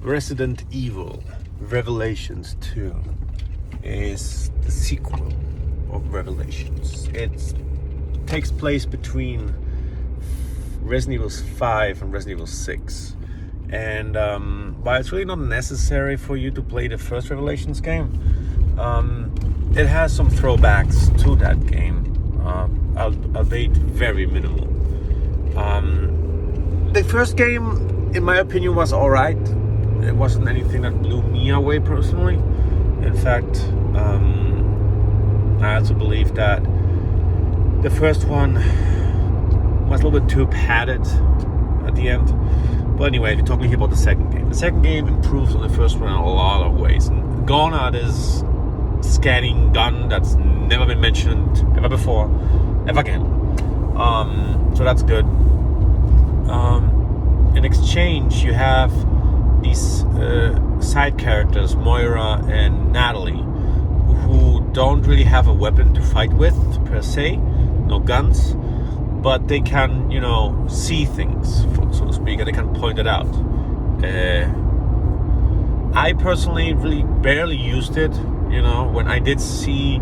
Resident Evil Revelations 2 is the sequel of Revelations. It takes place between Resident Evil 5 and Resident Evil 6. And while it's really not necessary for you to play the first Revelations game, it has some throwbacks to that game, albeit very minimal. The first game, in my opinion, was alright. It wasn't anything that blew me away personally. In fact, I also believe that the first one was a little bit too padded at the end. But anyway, we're talking here about the second game. The second game improves on the first one in a lot of ways. And gone are this scanning gun that's never been mentioned ever before, ever again. So that's good. In exchange, you have these side characters, Moira and Natalie, who don't really have a weapon to fight with per se, no guns, but they can, see things, so to speak, and they can point it out. I personally really barely used it. When I did see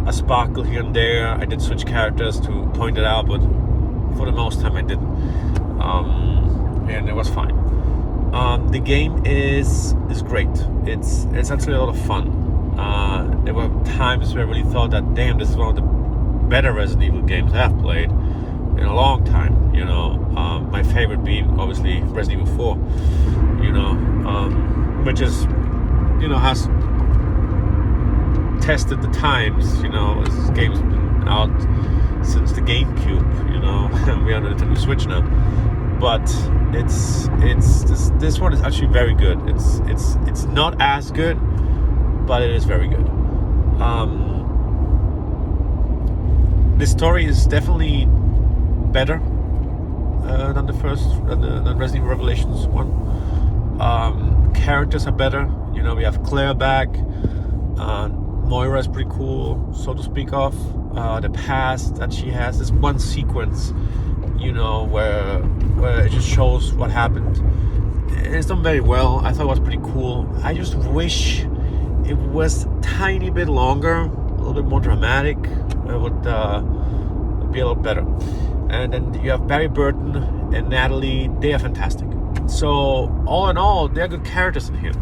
a sparkle here and there, I did switch characters to point it out, but for the most time I didn't. And it was fine. The game is great. It's actually a lot of fun. There were times where I really thought that, damn, this is one of the better Resident Evil games I have played in a long time. My favorite being obviously Resident Evil 4. Which is, has tested the times. This game's been out since the GameCube. And we're on the Nintendo Switch now. But this one is actually very good. It's not as good, but it is very good. The story is definitely better than the first, than Resident Evil Revelations 1. Characters are better. We have Claire back. Moira is pretty cool, so to speak of. The past that she has, this one sequence, where it just shows what happened. It's done very well. I thought it was pretty cool. I just wish it was a tiny bit longer, a little bit more dramatic. It would be a lot better. And then you have Barry Burton and Natalie. They are fantastic. So all in all, they're good characters in here.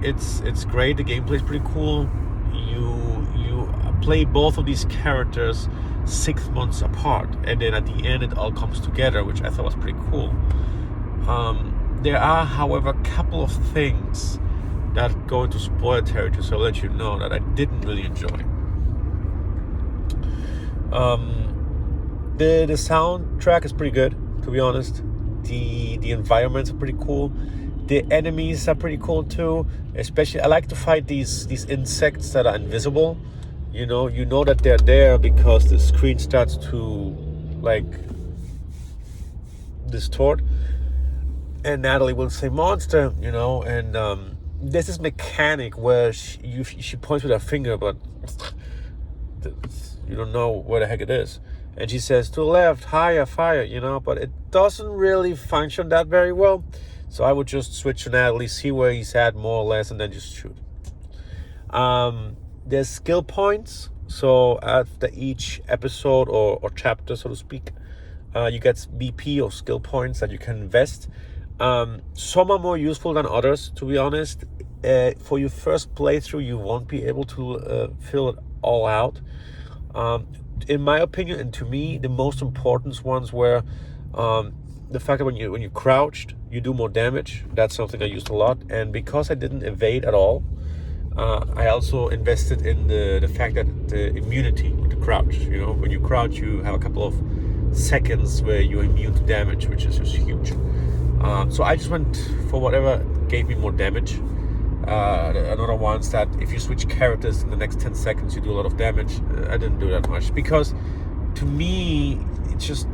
It's great. The gameplay is pretty cool. You play both of these characters 6 months apart, and then at the end it all comes together, which I thought was pretty cool. There are, however, a couple of things that go into spoiler territory, so I'll let you know that I didn't really enjoy. The soundtrack is pretty good, to be honest. The environments are pretty cool. The enemies are pretty cool too. Especially, I like to fight these insects that are invisible. You know that they're there because the screen starts to distort, and Natalie will say monster, and there's this mechanic where she points with her finger, but you don't know where the heck it is, and she says to the left, higher, fire, but it doesn't really function that very well. So I would just switch to Natalie, see where he's at more or less, and then just shoot. There's skill points. So after each episode or chapter, so to speak, you get BP or skill points that you can invest. Some are more useful than others, to be honest. For your first playthrough, you won't be able to fill it all out. In my opinion, and to me, the most important ones were the fact that when you crouched, you do more damage. That's something I used a lot. And because I didn't evade at all, I also invested in the fact that the immunity with the crouch. When you crouch, you have a couple of seconds where you're immune to damage, which is just huge. So I just went for whatever gave me more damage. Another one's that if you switch characters in the next 10 seconds, you do a lot of damage. I didn't do that much because, to me, it just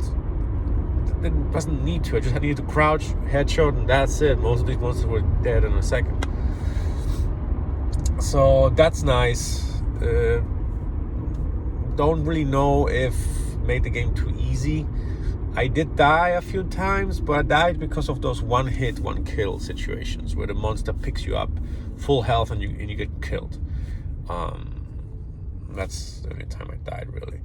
doesn't need to. I just needed to crouch, headshot, and that's it. Most of these monsters were dead in a second. So that's nice. Don't really know if made the game too easy. I did die a few times, but I died because of those one hit, one kill situations where the monster picks you up full health and you get killed. That's the only time I died, really.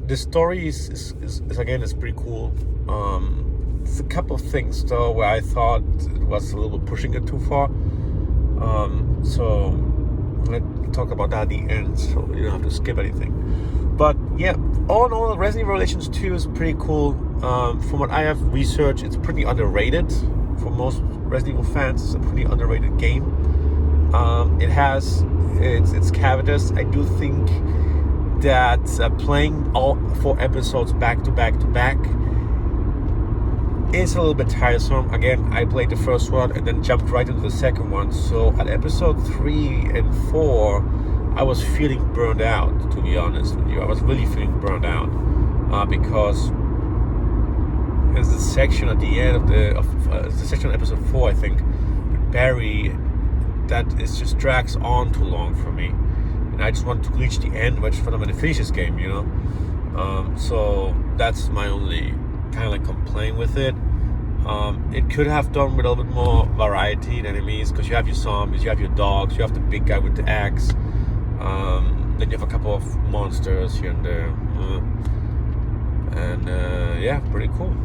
The story is again, is pretty cool. It's a couple of things though where I thought it was a little bit pushing it too far. So let's talk about that at the end, so you don't have to skip anything. But yeah, all in all, Resident Evil Revelations 2 is pretty cool. From what I have researched, it's pretty underrated. For most Resident Evil fans, it's a pretty underrated game. It has its caveats. I do think that playing all 4 episodes back to back to back is a little bit tiresome. Again, I played the first one and then jumped right into the second one. So at episode 3 and 4, I was feeling burned out, to be honest with you. I was really feeling burned out because there's this section at the end of the section of episode 4, I think, with Barry, that is just drags on too long for me, and I just want to reach the end, which when I'm going to finish this game, you know. So that's my only kind of like complaint with it. It could have done with a little bit more variety in enemies, because you have your zombies, you have your dogs, you have the big guy with the axe. Then you have a couple of monsters here and there, and yeah, pretty cool.